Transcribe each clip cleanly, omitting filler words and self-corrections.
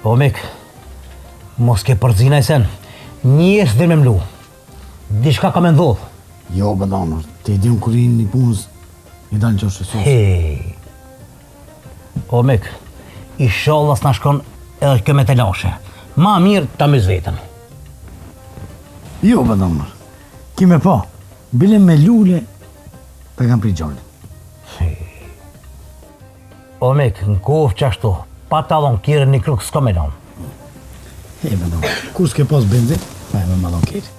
O mik, mos ke përzina i sen, njës dhe me mlu. Dishka ka me ndodh. Jo, bëdonër, te i dim kurin një punës, i dalë në qoshë sos. Hej. O mik, i shallas në shkon edhe kjo me telashe. Ma mirë ta mys vetën. Jo, bëdonër, kime pa, bile me lule, të kam pri gjallin. O mik, në kofë që ashtu, pa talon kire një kruk s'ka me lanë. Hej, bëdonër, kur s'ke pas benzin, pa e me malon kiri.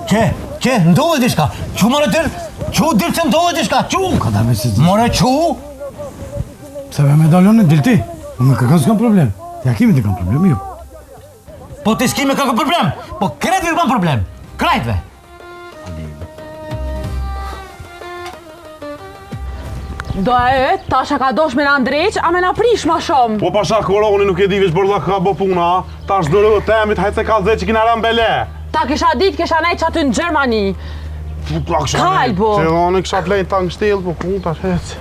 Që, ndodhe dishka, që more tërë, që dirë që ndodhe dishka, që! Ka da me si të... More që! Se me medaljonë në dilti, me këkën s'kam problem. Ja kimi të kam problem, jo. Po të s'kime ka problem, po kretëve kanë problem, krajtve. Do e, tasha ka dosh me në ndreq, a me në prish ma shumë. Po pasha koroni nuk e di veç bërda ka bo puna, tash dërë temit hajtë se ka dhe që kina rambele. Ta kisha dit, kisha nejtë që aty në Gjermani. Kaj, bo. Që onë kisha plejnë tangë stilë, po ku tash hecë.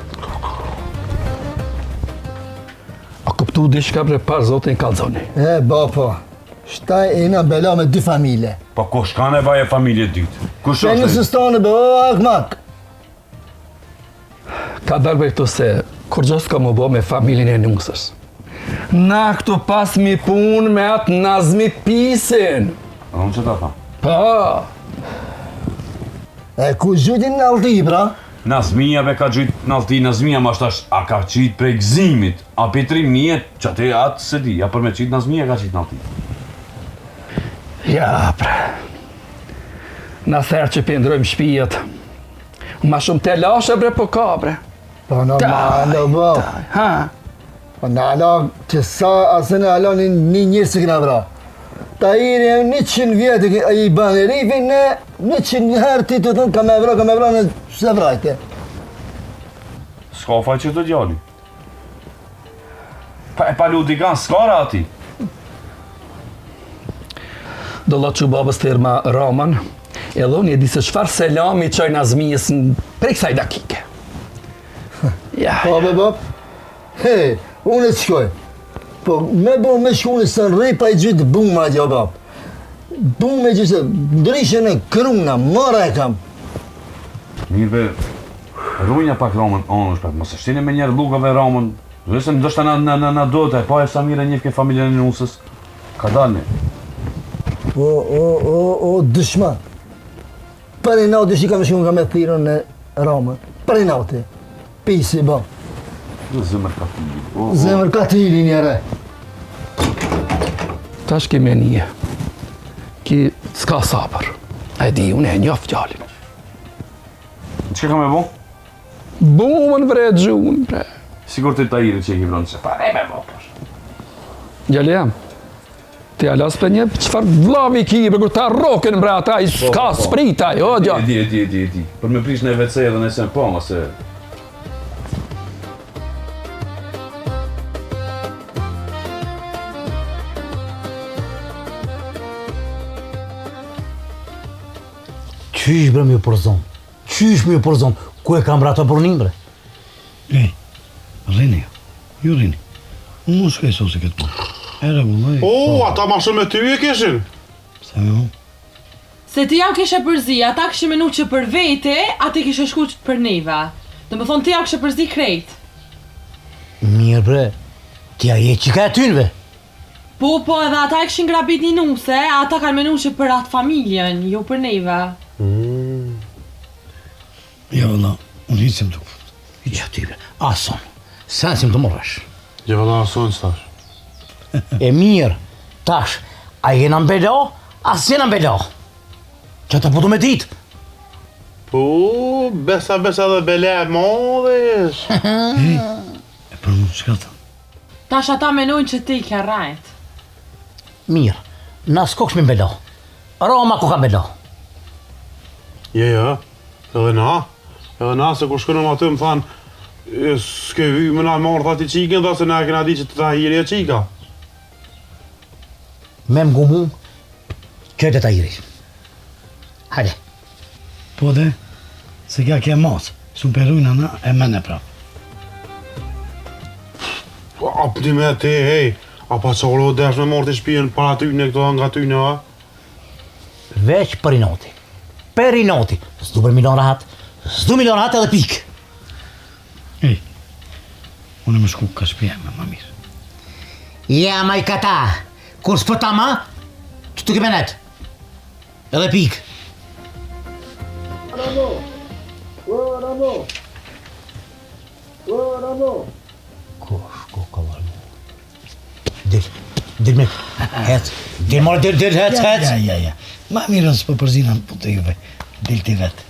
A kuptu dishka bre par zotin kalzoni? E, po. Shtaj e në bela me 2 familje. Po ko shkane baje familje dytë? Kush E në sëstane be, o, akmak. Ka dalë këtu se kur gjos ka më bo me familjen e nusës. Na këtu pas mi pun me atë nazmi pisin. Unë që ta tha? Po. E ku zhytin në alti, pra? Nazmija be ka gjyt në alti, Nazmija ma shtash, a ka qit prej gzimit, a petrim njet, që ate atë se di, a për me qit Nazmija ka qit në alti. Ja, bre. Na therë që pëndrojmë shpijet. Ma shumë te lashe bre po ka bre. Po normale, bo. Ha? Po në ala, që sa asë në ala një njërë se këna vra. Ta iri e 100 vjetë i banë rifin, ne 100 herë ti të thënë ka me vra në se vrajte. S'ka faj që të djali. Pa e palu digan, s'kara ati. Do lot që babës të irma Roman, edhe unë e di se çfarë selami qoj Nazmijës prej kësaj dakike. Ja. Po, bab. He, unë të shkoj. Po, me bo me shkune së në rej pa i gjithë bumë ma gjo, bab. Bumë me gjithë, ndryshë në kruna, mara e kam. Mirë be, rrujnja pak Ramën, onë shpet, mos e shtine me njerë lukave Ramën, vëse ndoshta na dote, pa e sa mire njëfke familjen e nusës, ka dalë. O, dëshma. Për e nautë shi ka me shkune ka me thirën në Ramën. Për e nautë. Pisi, bab. Zemër katili. Zemër katili njëre. Tash kime një. Ki s'ka sabër. E di, unë e njof gjallin. Që ka me bo? Bumën bre, gjun, bre. Sigur të tajiri që i kivronë se pa, e me bo, pash. Gjallë jam. Ti alas për një, qëfar vlavi ki, për kur ta roken bre ata, i s'ka spritaj, o gjallë. E di. Për me prish në WC edhe në sen po, ma se... Qysh bre me ju përzon? Qysh me ju përzon? Ku e kam bre ato përnim bre? Ej, rini, ju rini. Unë mos shkaj sosi këtë punë. E regulloj. Ata ma shumë me ty e kishin? Se me mu? Se ti jau kishe përzi, ata kishe menu që për vete, ati kishe shku që për neva. Dhe më thonë ti jau kishe përzi krejt. Mirë bre, ti a je qika e tynve? Po, edhe ata e kishin grabit një nuse, ata kanë menu që për atë familjen, jo për neva. Ja, vëlla, unë hisim të këtë. Ja ti bre, ason, sensim të morresh. Ja, vëlla, ason stash. E mirë, tash, a jena mbela, as jena mbela. Që të putu me ditë. Po, besa dhe bele e modhesh. Ej, e për mu që ka ta? Tash ata menojnë që ti ke rajt. Mirë, na s'koksh me mbela. Roma ku ka mbela. Ja, edhe na, se kur shkënëm aty më thanë, s'ke vy më na marrë thati qikin, dhe se na e kena di që të ta hiri e qika. Me m'gumu, qëtë ta iri. Hajde. Po dhe, se kja ke masë, su perujnë ana e mene prapë. A pëti me te, hej. A pa qolo desh me morti shpijen para ty në këto nga ty në, a? Veç për i noti. Per i noti. S'du për milion rahat. S'du milion rahat edhe pik. Ej, unë më shku ka shpia me ma mirë. Ja, ma i kata. Kur s'po ta ma, të të kemenet. Edhe pik. Ko kallar mu. Dil me. Het. Dil more, dil, het. Ja. Ma mirë nësë për përzina për të juve. Dil t'i vetë.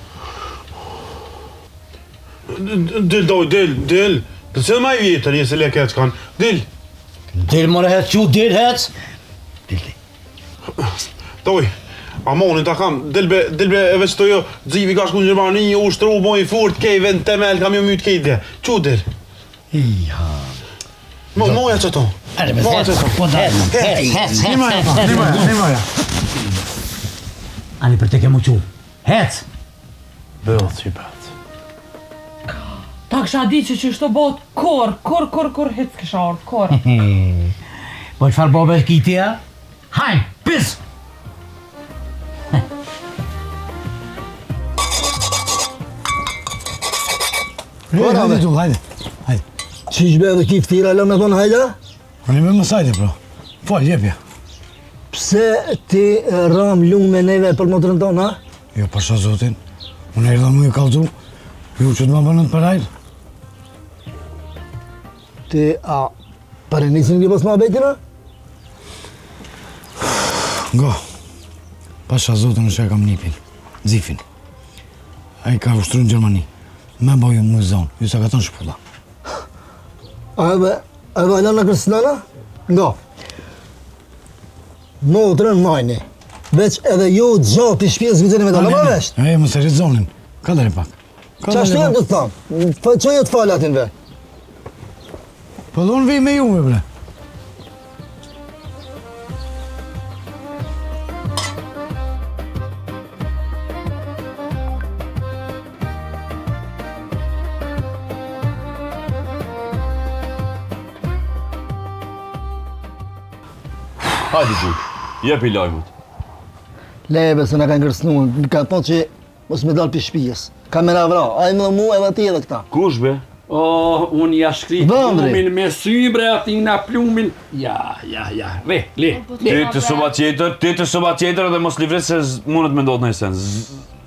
Dil. Të cilë ma i vjetër, jesë le këtë kanë. Dil. Dil more, het, që dil, het. Dil t'i. Doj. Amonin ta kam, dilbe e veç të jo, dzivi ka shku në Gjermani, ushtru, boj furt, kej, vend temel, kam jo myt kejde. Qu dil? Iha. Moja që to. Moja që to. Po da. Nimaja. Ani për te ke mu qu. Het. Bëllë që i bet. Ta kësha di që shto bot kor, hec kësha ardh, kor. Po qëfar bobe kitja? Hajn, pis! Hajde. Qish be dhe ki ftira lë me thonë hajda? Unë me mësajte, bro. Fal, jepja. Pse ti ram lung me neve për motorën tonë, ha? Jo, pasha zotin. Unë erdha mu i kalzu. Ju që të më bënët për ajrë. Ti a pare nisin një pas ma betina? Ngo. Pasha zotin është e kam nipin. Zifin. A i ka ushtru në Gjermani. Me bojë më zonë. Ju sa ka tonë shpulla. A e bajla në kërslana? Ngo. Motrën majni. Veç edhe ju gjatë i shpjes vizini me dalë, ma vesht? E, më sërit zonin. Ka deri pak. Qashtu jem të të thamë? Që jo të falë atin ve? Po dhe unë vij me juve, bre. Hajde gjut, jepi lajmët. Lebe se në kanë kërësnu, në ka thonë që mos me dalë për shpijes. Ka me navra, a i më mu edhe ti edhe këta. Kush be? Oh, unë ja shkrit Vëndri. plumin me sy bre ati nga plumin. Ja. Le. Ti të soba tjetër dhe mos livret se mundet me ndodhë në esen.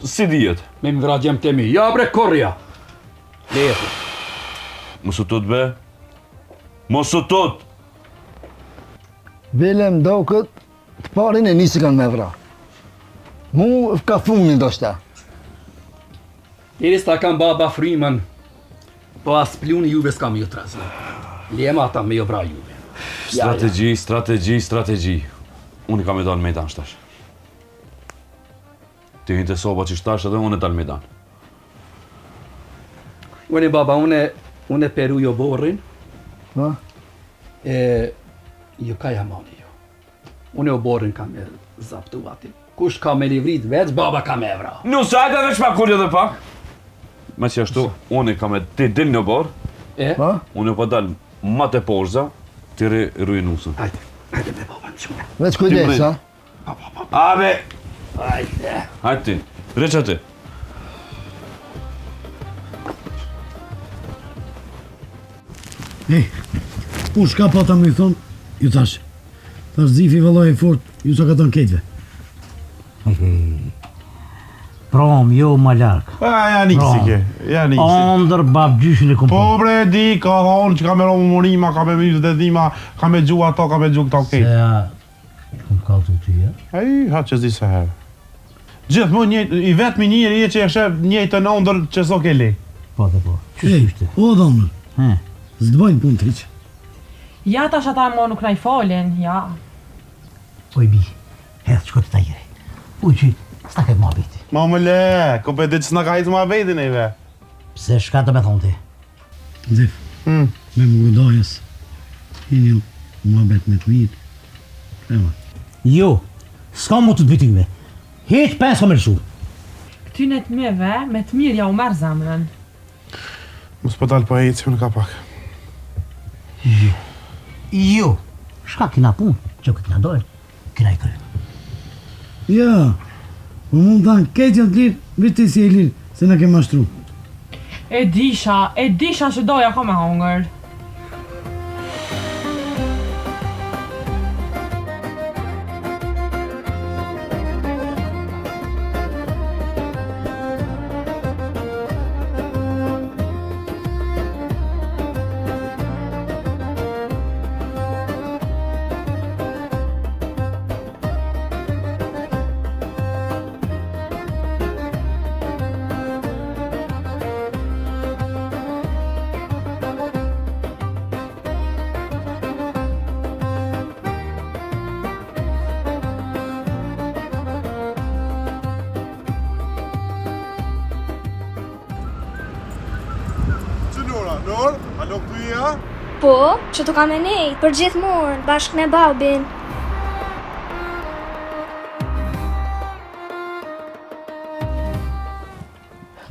Si dijet? Me më vrat jem temi. Ja bre, korja. Le. Mos u tut be? Mos u tut! Vilem do këtë të parin e nisi kanë me vra. Mu ka funin do shta. Iris ta kam baba frimën. Po as pluni juve s'kam ju trazë. Lema ata me jo vra juve. Strategji. Unë kam e dalë me dan shtash. Ti hinte soba që shtash edhe unë e dalë me dan. Unë baba, unë peru jo borrin. Ha? Jo ka jamani jo. Unë o borrin kam e zaptu atin. Kush ka me livrit veç, baba ka me vra. Nusajta veç pa kurjo dhe pak. Me që ashtu, unë kam e ti dil në borë, Ha? unë pa dalë ma të porza, ti rrujë nusën. Hajde me baba në qume. Veç kujdes, ha? Abe! Hajde. Hajde ti, reqa ti. Kush ka pa ta më i thonë, ju thash. Thash zifi vëlloj e fort, ju sa ka tonë ketve. Prom, jo ma larkë. Ja nisi ke, ja nisi. Andër bab gjyshin e Po kumpon. bre, di, ka thonë që ka me romë murima, ka me mjës dhe dhima, ka me gju ato, ka me gju këta Se okej. ja, kum kaltu ty, ja? Ej, ha që zdi se herë. Gjithë mu i vetëmi njëri e që e shep njëjtë në ndër që so ke le. Po dhe po. Qështë Ej, ishte? o dhomë, He. s'dbajnë punë triq. Ja tash ata mo nuk na i falen, ja. Oj bi, hedhë qëko të tajiri. Uj që, s'ta këtë ma biti. Ma më le, ko pe ditë s'na ka hitë ma vetin e ve. Pse shka të me thonë ti? Zif, me më gudajës, hini mua bet me të mirë. Ema, Jo, s'ka mu të të vityve. Heq pes ka me lëshu. Këtyne të meve, me të mirë ja u merë zemrën. Mos po dalë po e i që unë ka pak. Jo, Ju, shka kina punë, që këtë nga dojnë, kina i kërë. Ja, më mund të anë ketë janë të lirë, viti si e lirë, se në ke mashtru. E disha që doja ka me hongër. Nor, a nuk pyja? Po, që të kam e nejtë, për gjithmonë, bashkë me babin.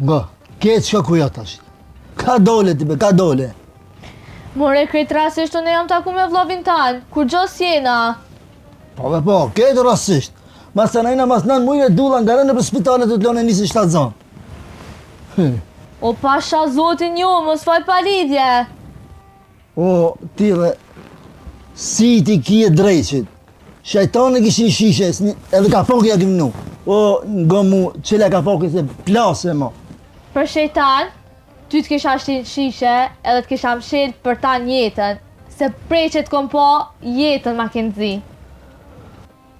Ba, ketë shka kuja tash. Ka dole ti be, ka dole. More, krejt rasisht unë jam taku me vllavin tanë, kur gjos jena. Po, ketë rasisht. Mas të najna mas nën mujve dula nga rënë për spitalet të të lone nisi 7 zonë. O pasha zotin ju, mos faj palidhje. O, ti dhe, si ti kje drejqit. Shajtoni kishin shishes, edhe ka foki ja kim nu. O, nga mu, qële ka foki se plase mo. Për shejtan, ty të kisha shtin shishe, edhe të kisha mshil për ta jetën. Se prej që të kom po, jetën ma kënë zi.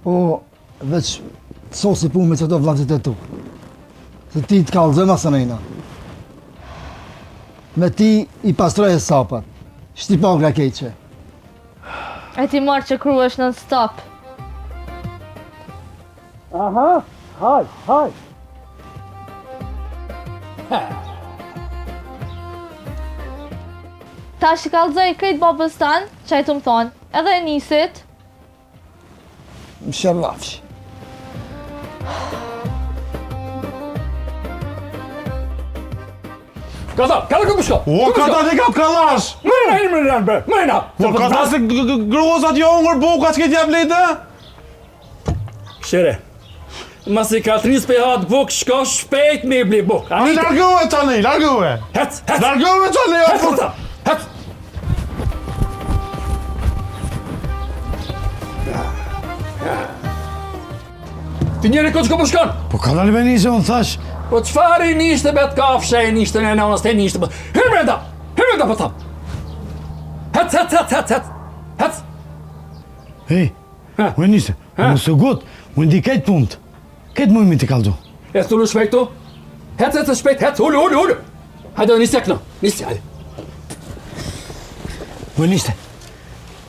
O, veç, të sosi punë me qëto vlazit e tu. Se ti të kalzë masë nejna. Me ti i pastroj e sapat. Shtipa nga keqe. E ti marrë që kruesh non stop. Aha, haj. Ta shikallëzoj krejt babës tanë, që ajtë më thonë, edhe e nisit. Më shërlafsh. Kata ku shko? O, kata ti kap kallash! Mërina! Po, kata se grozat jo ngër buka që këtë jep lejtë? Shere, mas i ka tris pe hatë buk, shko shpejt me i bli buk. Largohe tani, largohe! Hec! Largohe tani! Hec! Ti njeri ko që ko përshkon? Po ka dalë me njëse, unë thash. Po qëfar i nishtë bet kafshe, i nishtë në nënës të nishtë bet... Hyrmenda po thamë! Hec! Hej, unë njëse, unë së gotë, unë di ketë punët. Ketë mujmi të kaldu. E së tullu shpejt tu? Hec shpejt, hec, ullu! Hajde, nisë këno, hajde. Unë njëse,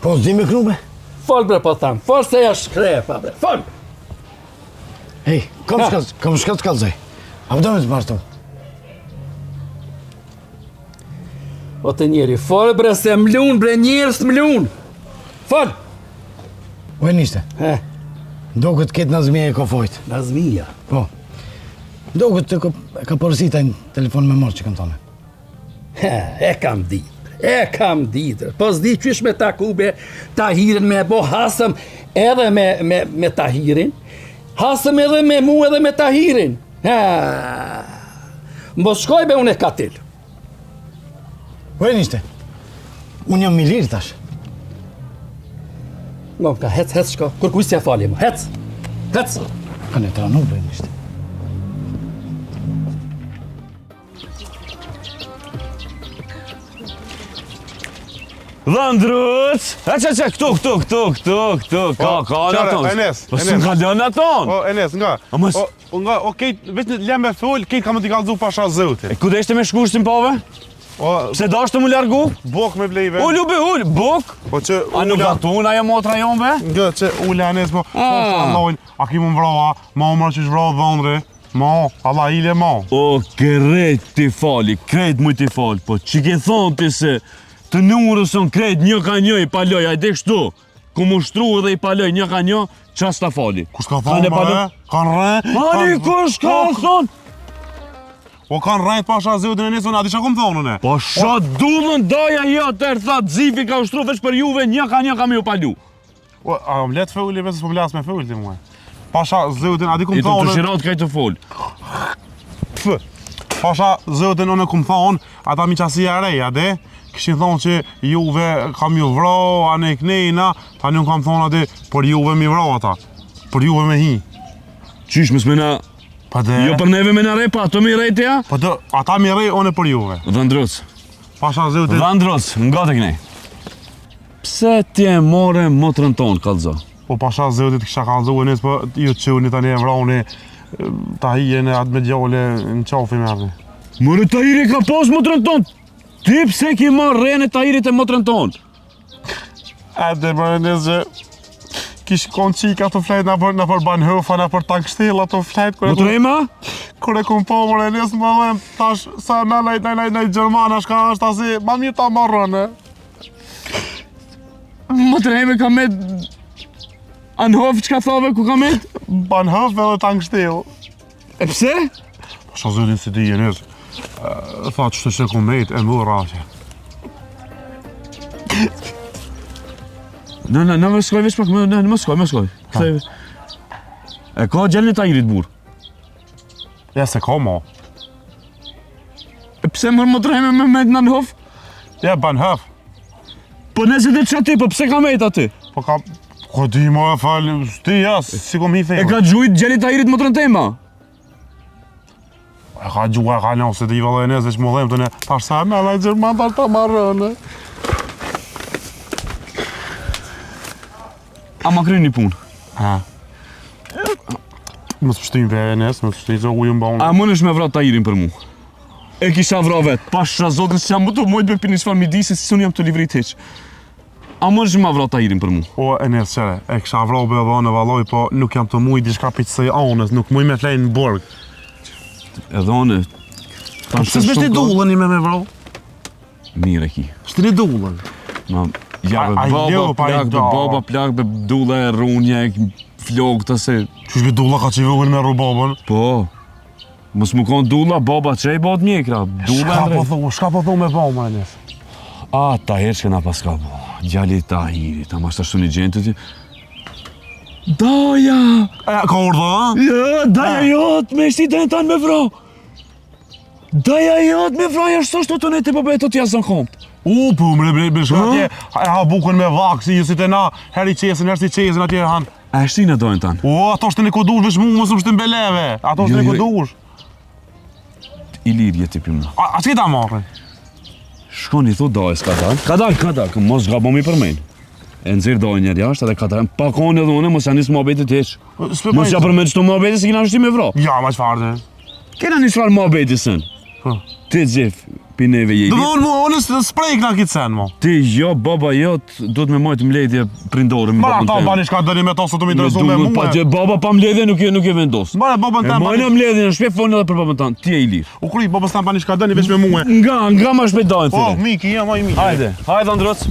po zdi me knume? Fol bre po thamë, fol se ja shkrepa bre, fol! Hej, kom shka të kalzoj. A përdo me të martu? O të njeri, fol bre se mlun bre, njerës mlun! Fol! Unë njëse, do këtë ketë Nazmija e kofojt. Nazmija? Po. Do këtë ka porësita në telefon me morë që kam tone. E kam ditë. Po s'di qysh me takube Tahirin me bo hasëm edhe me Tahirin. Hasëm edhe me mu edhe me Tahirin. Mos shkoj be unë e katil. Unë njëste, unë jam milir tash. Mo, ka hec shko, kur kujtë si a fali mo, hec! Ka në tranu be njëste. Dhëndruc! Këtu, ka në tonë. Enes. Së nga lënë aton. O, Enes, nga. O, kejt, veç në lem me thull, kejt ka më t'i kalzu pasha zëutin. Ku dhe ishte me shkushtin pove? Se da është të mu largu? Bok me blejve. Ull, bok! Po që A nuk gatun ajo motra jon be? Nga që ule Enes, mo. A ki më mbroa, ma umra që shvroa dhëndre. Ma, Allah ile ma. O, krejt ti fali, po që ke thonë ti se të nurësën krejt një ka një i paloj, a i dhe kështu, ku mu shtru edhe i paloj një ka një, qas ta fali. Kush ka thonë më re? Kanë re? Ani, kush ka thonë? O kanë rajt pasha zotin e nesën, a di qa kom thonën e? Po sha dullën doja jo tërë tha Zifi ka ushtru veç për juve një ka me ju palu. O, a më letë fëulli vetë s'po vlas me fëulli muaj. Pasha zotin, a di kom E të të thonën... shirat kaj të fol. Pasha zotin unë kom thonë, ata mi qasi e reja, de? Kishin thonë që juve kam ju vro, ane knejna, tani unë kam thonë ati, për juve mi vro ata. Për juve me hi. Qysh mësme na... Pa de... Jo për neve me na rej, pa ato mi rejtë ja? Po do, ata mi rej, unë për juve. Vandroc. Pasha zotin... Vandroc, nga të knej. Pse ti e more motrën tonë, kalzo? Po pasha zotit kisha kalzu e nësë, po ju të quni tani e vroni, ta hije në atë me djole në qafi me ardi. More Tahiri ka pas motrën tonë. Ti pse ki marrë rejën e Tahirit e motrën tonë? E dhe bërë nësë që kish konë qika të flejt në për banë hëfa, në për tankështila të flejt. Motrema? Kure kom po mërë nësë më dhem, tash sa në Gjermana shka është asi, ma mirë ta marrën e. Motrema ka me... Anhof që ka thove ku ka me? Banë hëfa dhe tankështil. E pse? Pasha zotin si di e nësë, tha që të që kom mejt e më rrashe. Në më skoj veç pak, më skoj. E ka gjellën e Tahirit burë. Ja se ka ma. E pse mërë motrema me në Anhof? Ja banë hëf. Po nëse dhe që ati, po pse ka mejt ati? Po ka... Ko di ma e falë, sti jas, si kom hi E fejma. ka gjujt gjellën e Tahirit motrën tema? E ka gjua, e ka njën, se di vëllë e nëzë, që më dhemë të ne, tash sa me la Gjerman, tash ta marrën, A ma kryni një punë? Ha. Më së pështim për e nësë, më së pështim që ujë më bënë. A më nësh me vra Tahirin për mu? E kisha vra vetë, pasha zotin se jam më të mojt me për një shfar midisi, si unë jam të livrit heq. A më nësh me vra Tahirin për mu? O, e nësë qere, e kisha vra be dhe në valoj, po nuk jam të mujt diçka për qësej anës, nuk muj me flejnë në borg. Edhe one... Se s'me shti dullën i me vra? Mire ki. Shti një dullën. Ma, jave A i leo, pa i da. baba plak, be dula e runje, flok të se... Qysh bi dulla ka që vëgën me rubabën? Po, mos më konë dula, baba qej bot mjekra, dula e drejt. Shka po thu me bëmë, më e nësë? A, Tahir që na pas ka bo, gjalli Tahirit, ama shtë ashtu një gjendë të ti... Daja! Ka urdhë, a? Ja, daja jot, me shti të në tanë me vro! Daja jot me vro, jashtë ashtu të ne të përbej të t'ja zënë kompë. Po, më shka atje, e ha bukën me vakë, si jësit e na, heri qesin, herë si qesin, atje hanë. A shti në dojnë tanë? O, ato shtë një kodush, veç mu, mësë më shtë në beleve. Ato shtë një kodush. I lirë jeti për më. A që ta marrë? Shkon i thu dajës, ka dalë, mos gabomi për menë. E nëzirë dojnë njerë jashtë, edhe ka dalë, pakon edhe une, mos janis muhabetit heq. Mos ja përmenë qëto muhabetit se kina nështi me vro. Ja, ma qëfar dhe. Kena një qëfar muhabetit sen. Ti gjef, pineve jeli. Dëmë unë së sprejk na kitë sen, mo. Ti jo, baba jot, do të me mojtë mledhje prindore me Bara babën ta tem. bani shka dëni me to, së të më interesu me muë. Baba pa mledhje nuk e vendos. Bara babën E tem mojnë bani... mledhje në shpje fonë edhe për babën tanë, ti e i lirë. U kry, babës tem bani shka dëni veç me muë. Nga ma shpejt dajnë, Oh, thire. Miki, ja, ma i Miki. Hajde, Androc.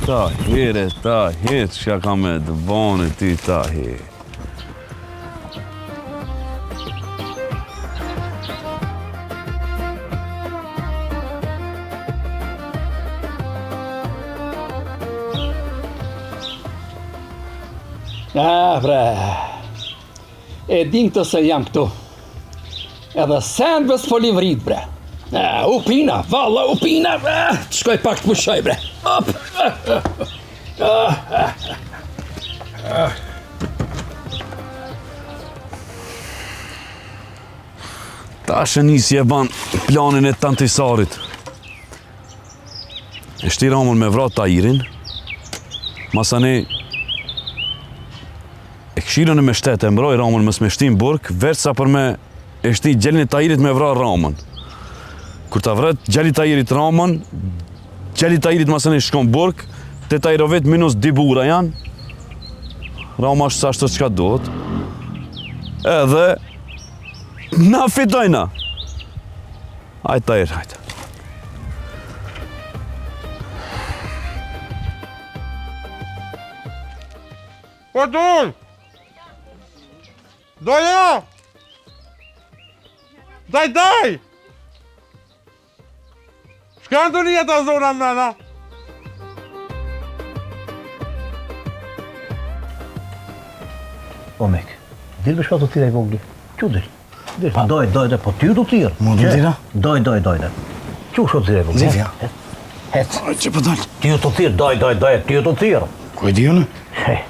Tahir, që ka me dëvone ti, Tahir. Bre, e din këtë se jam këtu. Edhe sendves po livrit, bre. U pina, valla, u pina, të shkoj pak të pushoj, bre. Op. Ta shënisi e ban planin e tantisarit. E shti Ramon me vrat Tahirin, masane e këshirën e me shtetë e mbroj Ramon mës me shti në burg, veç sa për me e shti gjellin e Tahirit me vrat Ramon. Kur ta vret gjelli Tahirit Ramon, gjelli Tahirit masane shkon burg, te Tahirovet minus 2 bura janë, Rama është sa ashtë qka duhet, edhe na fitojna. Hajde Tahir, hajde. Po tull! Doja! Daj! Shkanë të një ata zona nëna? O mek, dilë shka të tira i vogli. Qu dilë? Doj, po ty të tirë. Mu të tira? Doj. Qu shka të tira i vogli? Zifja. Hec. Që për dalë? Ty të tirë, doj, ty të tirë. Ku e di unë? Hej.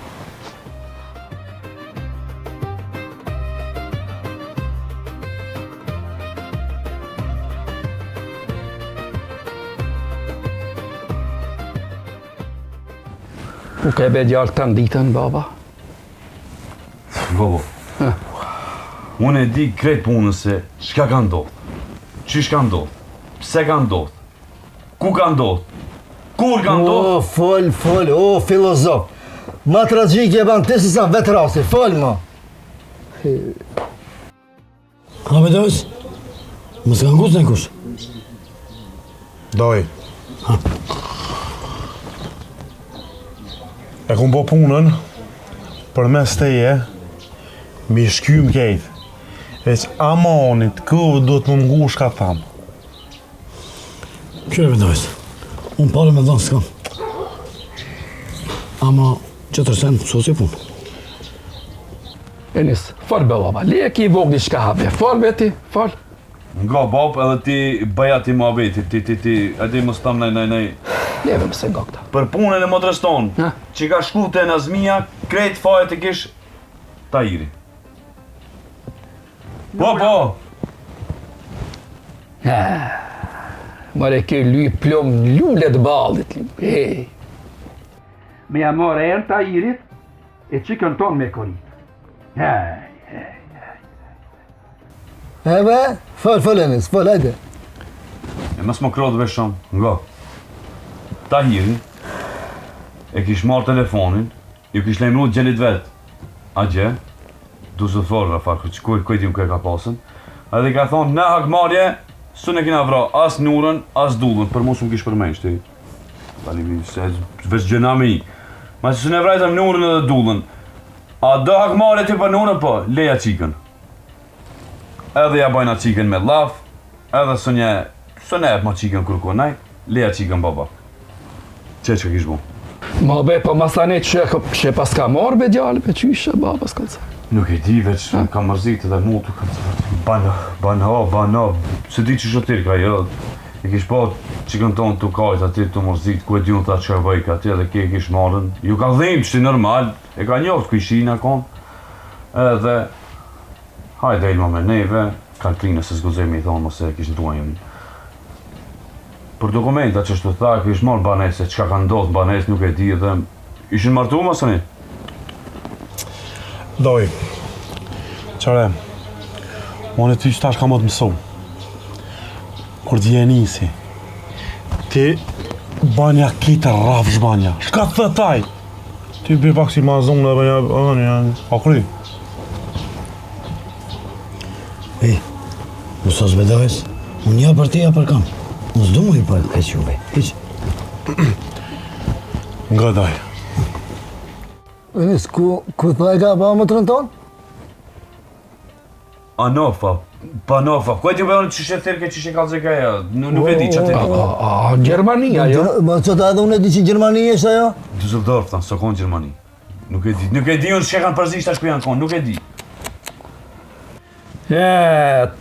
Ku ke be djallë të nditën, baba? Bobo, unë e di krejt punës se shka ka ndodhë, qysh ka ndodhë, pse ka ndodhë, ku ka ndodhë, kur ka ndodhë. O, fol, o, filozof. Ma tragjike e ban të si sa vetë rasti, fol, ma. Ha me dojës? Më s'ka ngusë në kush? Doj. E kom po punën për mes teje mi shkym kejt. Veç amonit, këvë do të më mgu shka thamë. Qyre me dojës? Unë pare me dhënë s'kam. Ama që të rësen, sos e punë. Enis, fal be baba, le ki vogli shka habe, fal beti, fal. Nga bab edhe ti bëja ti ma beti, ti, edhe më stam nej. Leve mëse nga këta. Për punën e motrës tonë, Ha? që ka shku të Nazmia, krejt fajet e kish Tahiri. Po. Mare ke luj plom lullet balit. Hey. Me ja more e në Tahirit e qikën ton me korit. Ebe, fol, Enis, fol, hajde. E mës më krodhë veshëm, nga. Tahiri e kish marrë telefonin, ju kish lejmru gjenit vetë. A gje, du së forë Rafar, kujti më kërë ka pasën. Edhe ka thonë, ne hakmarje, së ne kina vra as Nurën, as Dullën, për mos më kish përmenjë, shti. Tani, veç gjëna me i. Ma që së ne vrajtëm Nurën edhe Dullën, a do hakmarje ty për Nurën, po, leja qikën. Edhe ja bajna qikën me laf, edhe së ne e ma qikën kërkonaj, leja qikën baba. Që kish bu? Ma be, po masane që pas ka marrë be djallë, be qyshe, baba s'kalca. Nuk e di veç, ka mërzit edhe mu të bana, se di që shotir ka jo. E kish po qikën tonë të kajt aty të mërzit, ku e di unë ta që vëjk aty edhe ke kish marrën. Ju ka dhimë që ti normal, e ka njoft kujshina kon. Edhe, hajde ilma me neve, Kaltrinë se s'guzemi i thonë mëse kish në tuajnë. Për dokumenta që shtu tha, kish marrë banese, qka ka ndodhë banes, nuk e di edhe... Ishin martu mësëni? Doj. Qare, unë e ty që tash ka më të mësu. Kur t'je nisi, ti banja kitë rafsh banja. Shka të thëtaj? Ti bëj pak si ma zonë dhe banja, a kry. Ej, në sos me dojës, unë ja për ti, ja për kam. Unë s'du mu i për e quve, hiq. Nga daj. Enis, ku thaj ka pa më të rënton? Anofa, ku e ti bëjnë që shë thirke që shë kalze ka ja, nuk e di që ti. Gjermania, jo? Ma që ta edhe unë e di që Gjermani është ajo? Düsseldorf, tanë, së konë Gjermani. Nuk e di unë që kanë përzisht ashtë ku janë konë, nuk e di.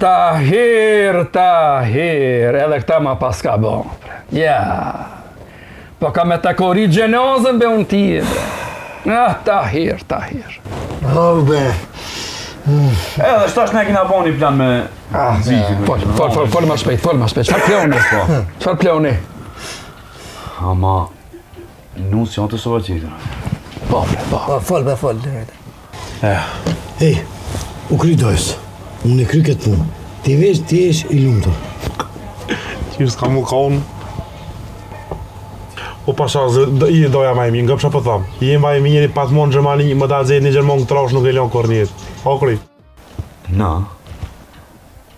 Tahir, edhe këta ma pas ka bon. Ja, po ka me të kori gjenozën be unë ti, bre. Tahir. Oh, be. Edhe shtash ne kina bo një plan me Zifin. Fol ma shpejt, Qfar ploni? Ama, nuk si janë të soba qitër. Po. Fol. Ej, u kry dojës. Unë e kry këtë punë. Ti veç, ti esh i lumëtur. Qyrë s'ka mu ka unë. O pasha, i e doja ma e mi, nga pësha për thamë. I e ma e mi njëri patmonë Gjermani, më da zedë një Gjermonë këtë rash nuk e leon kërë njëtë. O kry. Na,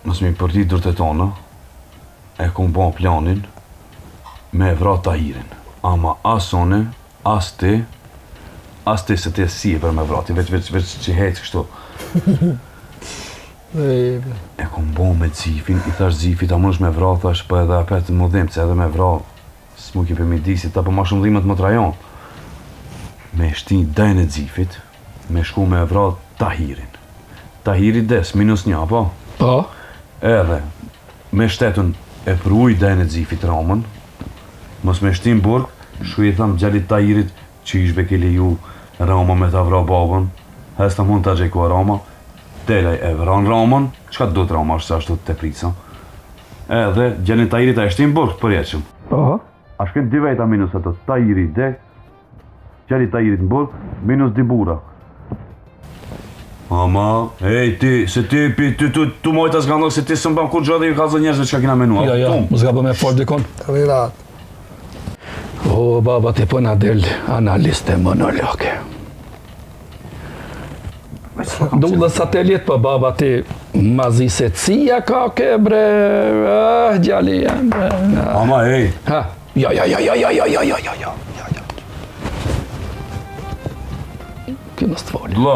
mësë mi përdi dërte tonë, e kumë bon planin me vra Tahirin. Ama as one, as ti se ti si e për me vrati, veç që hecë kështu. E kom bo me Zifin, i thash Zifit, a më është me vra, thash, po edhe apet më dhimë, se edhe me vra, s'mu ki për midisit, ta për ma shumë dhimet më të rajon. Me shti dajnë e Zifit, me shku me vra Tahirin. Tahiri des, minus një, po? Po? Edhe, me shtetën e pruj dajnë e Zifit Ramën, mos me shti në burg, shku i tham gjallit Tahirit, që ishbe ke leju Rama me ta vra babën, hesta mund të gjekua Rama, Delaj e vran Ramon, qka do të Rama është se ashtu të prisa. Edhe gjenit Tahirit e shtim burg përjeqëm. Po? A shkën dy vejta minus ato, Tahiri de, gjenit Tahirit në burg, minus dy bura. Ama, ti, se ti, tu mojta s'ka se ti së mbam kur gjë dhe ju ka zë njerëzve që ka kina menua. Ja, më s'ka për me fort dikon. Rirat. O, baba ti po na del analiste monologe. Dullë satelit për baba ti mazi se cia ka ke bre, gjali jam bre. Ama, Ha, ja. Kjo nësë të foli. Dlo,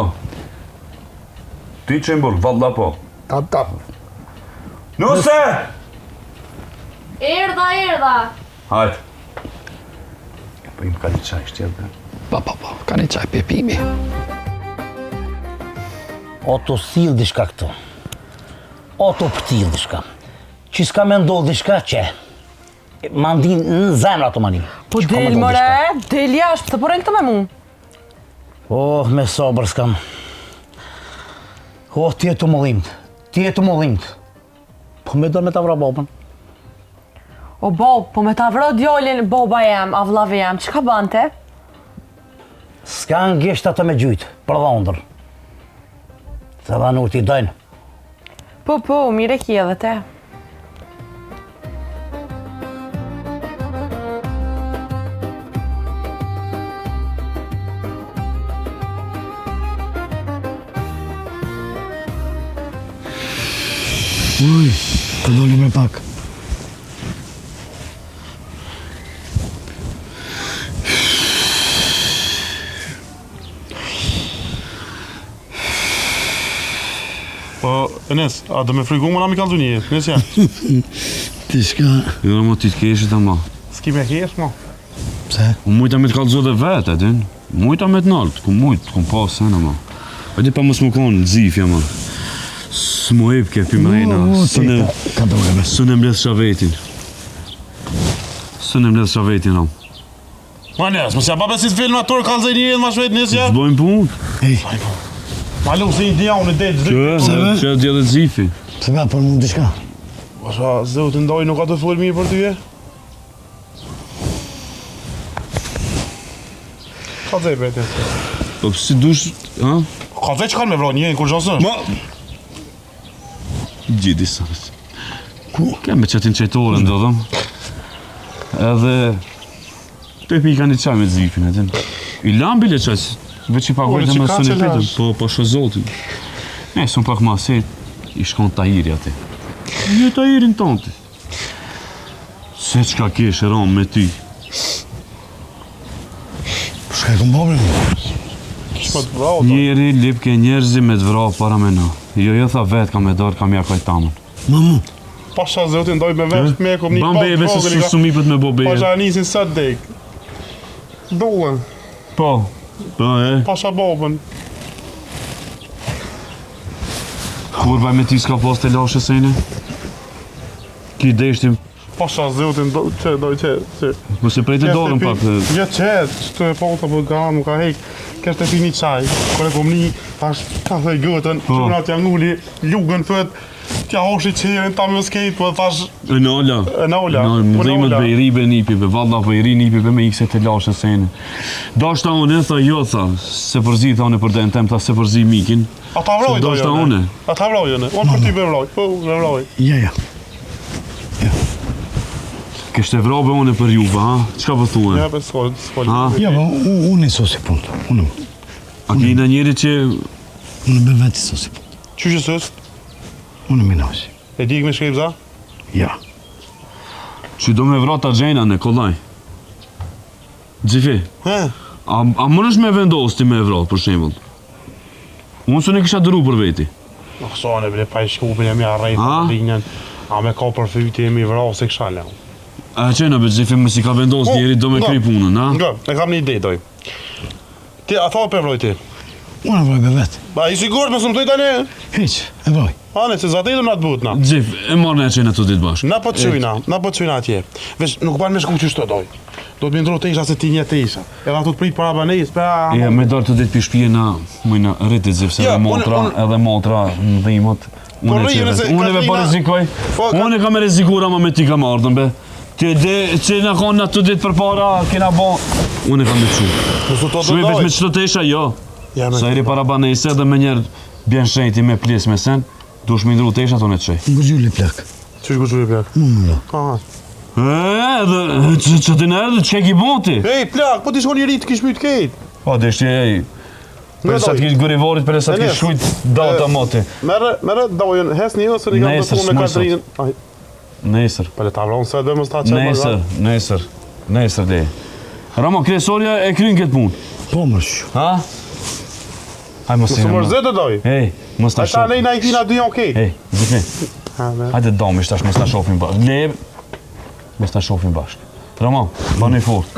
ti që në burg, valla po. Tap. Nuse! Erdha. Hajt. Po im ka një qaj shtjetë dhe. Po, ka një qaj pepimi. O të thilë dishka këtu. O të pëtilë dishka. Që s'ka me ndodhë dishka që ma ndin në zemra ato mani. Po del mëre, del jashtë, të përren këtë me mu. Oh, me sabër s'kam. Oh, ti e të mëllimt. Po me do me ta vra babën. O bob, po me ta vra djallin baba jem, avlave jem, që ka bante? S'ka në gisht ato me gjytë, për dhondër. Se dha nuk t'i dojnë. Po, mire ki edhe te. Uj, të doli me pak. Po, Enes, a do me frigu më na mi kaldu një, Enes ja? Ti shka... Jo, mo ti t'keshit ama. S'ki me kesh, mo? Pse? Unë mujta me t'kallëzo dhe vetë, edin. Mujta me t'naltë, ku pas sen ama. Edi pa mos më konë Zifja, ama. S'mo ep ke pimrejna, Ka probleme. sënë mbledh shavetin. Am. Ma Enes, mos ja pa besit film ator kalzaj një edhe ma shvet, Enes ja? S'bojmë punë. Ma lu se një unë e dejtë, Që e djetë Zifi. Se me për mund të shka. Pasha, zëvë të ndoj nuk ka të folë mirë për tyje? Kalzaj për e të. Po si dush, ha? Kalzaj që kanë me vra një, kur gjonë sështë? Gjidi sërës. Kem me qëtin qëtore, ndodhëm. Edhe... Pepi i ka një qaj me Zifin, edhin. I lam bile qaj, veç i paguajtë me së një pitën, po shë zotin. Ne, së më pak ma set, i shkon Tahiri ati. Një Tahirin tonti. Se qka kesh e ramë me ty. Po shka e këm babën? Shma të vra, o ta. Njeri lip ke njerëzi me të vra para me na. Jo tha vetë ka me darë, ka mja kaj tamën. Mamu. Pasha zëvë të ndoj me vesh me kom një Ban bebe se su sumipët me bo bebe. Pasha nisin sët dek. Dollën. Po, Pasha babën. Kur baj me ti s'ka pas të lashe sejne? Ki deshtim, Pasha zëvë të ndoj që. po se prej të dorën pak. Ja qëtë, që të e pota për ganë më ka hek. Kesh të pi një qaj. Kër e kom një, tash ka thej gëtën, qënat janë ngulli, lugën fët, tja hoshi qerin, ta me skejt, po thash, E nala. Më dhejmët për i ribe nipive, valla për i ri nipive me ikse të lashe sejne. Da shta une, tha jo, tha, se përzi, tha une për den tem, tha se përzi mikin. A ta vroj do Se do shta jone. une. A ta vroj jone. Unë për ty me vroj. Po, me vroj. Ja. Kështë e vrabe une për juve, ha? Qka për thue? Ja, për s'kol. Ha? Ja, po, unë e sosi punto. Unë A ki në njeri që... be veti sosi punto. Qyqë sësë? Unë minasi. E dik me shkejpza? Ja. Që do me vra ta gjena në kollaj. Gjifi, He? a më nësh me vendos ti me vra, për shembull? Unë së ne kisha dëru për veti. Shone, bre, pa i shkupin e mi arrejt A? linjen. A me ka për fyty e mi vrau se kësha leo. A qena be Xhefi më si ka vendos njeri do me kry punën, a? Nga, e kam një ide, doj. Ti, a tha për vroj ti? Unë e vroj be vetë. Ba, i sigurt me së më të tani? Hiq, e vroj. Ane, se zatetëm na të but na. Xhef, e marrë në qena të ditë bashkë. Na po të qyna atje. Vesh, nuk ban me shku që shto, doj. Do të m'indro të isha se ti një të isha. Edhe ato të prit para banes, pa... Ja, me dorë të ditë pi shpije na, mujna rritit Xhef, se Ja, edhe motra në dhimot. Po Unë e rri, nëse qeve, unë e ve po Katrina- rizikoj. Po, Unë e ka me rizikura ma me ti ka ardhën be. Ti de, që na konë na të ditë për para, kena bo... Unë e ka me qu. Nësu to të Shumë i veç doj. me qëto të isha, jo. Ja, me Sa iri para banese dhe me njerë bjen shenjti me plis me sen, dush me ndru të isha tonë të qej. Më gjulli plak. Qysh ku qyri plak? Aha. Edhe, që ti në erdhë, që ke ki boti? Ej, plak, po ti shkon njëri të kish myt kejt. Po, dhe shti, ej. Për sa të kish gurivorit, për sa të kish shujt data moti. Merë, dojën, hes një ose një kam të Nesër, punë me s'moj Katrinën. Aj, Nesër, për e ta vlonë se dhe më sta qenë nesër dhe. Ramo, kresoria e kryin këtë punë. Po më shu. Ha? Haj mos Nësë të mërzit e doj. Ej, mos ta A ta shof. nejna i kina dy janë kejt. Ej, Zifi, hajde domish tash, mos ta shofim bashkë. Leb, mos ta shofim bashkë. Ramo, bani fort.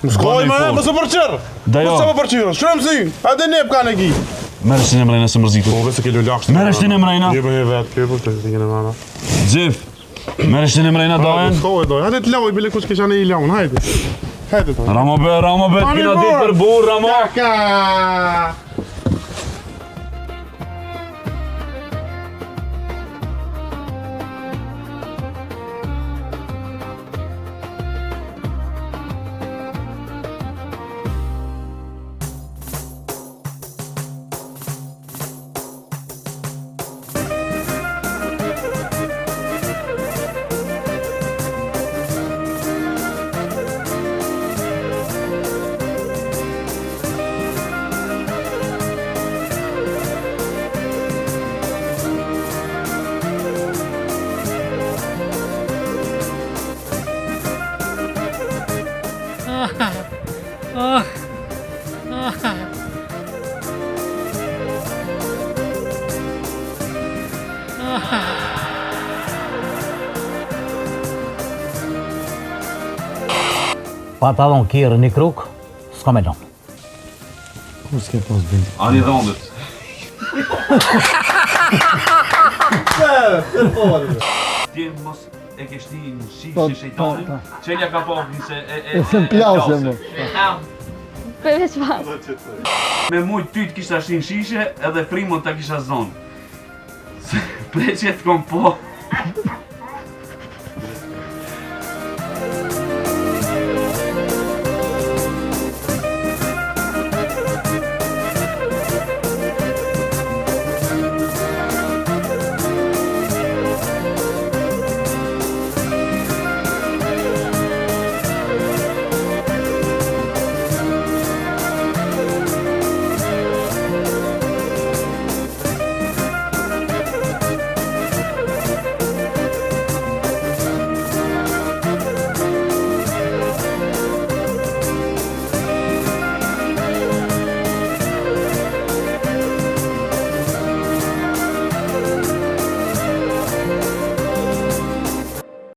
Më skoj me, më së përqërë. Da jo. Më së më përqyrë, shrem sy. Hajde nep ka në ki. Merë shtinë mrejna se mërzitu. Po, vese ke lullakshtë. Merë shtinë mrejna. Jebe he vetë, kjo për të kene mana. Xhef, merë shtinë mrejna dojen. Skoj doj, hajde të loj, bile kush kisha në i laun, hajde. Hajde doj. Ramo be, t'kina ditë për burë, Ramo. Kaka! Pantalon kjerë një kruk, s'ka me lënë. Kur s'ke pas bëndi. Ani dhondët. Ti mos e ke shti në shifë shejtanin, qenja ka po se E se më plasë më. Për veç pas. Me mujt ty të kisha shti në shishe edhe primon të kisha zonë. Preqet kom po.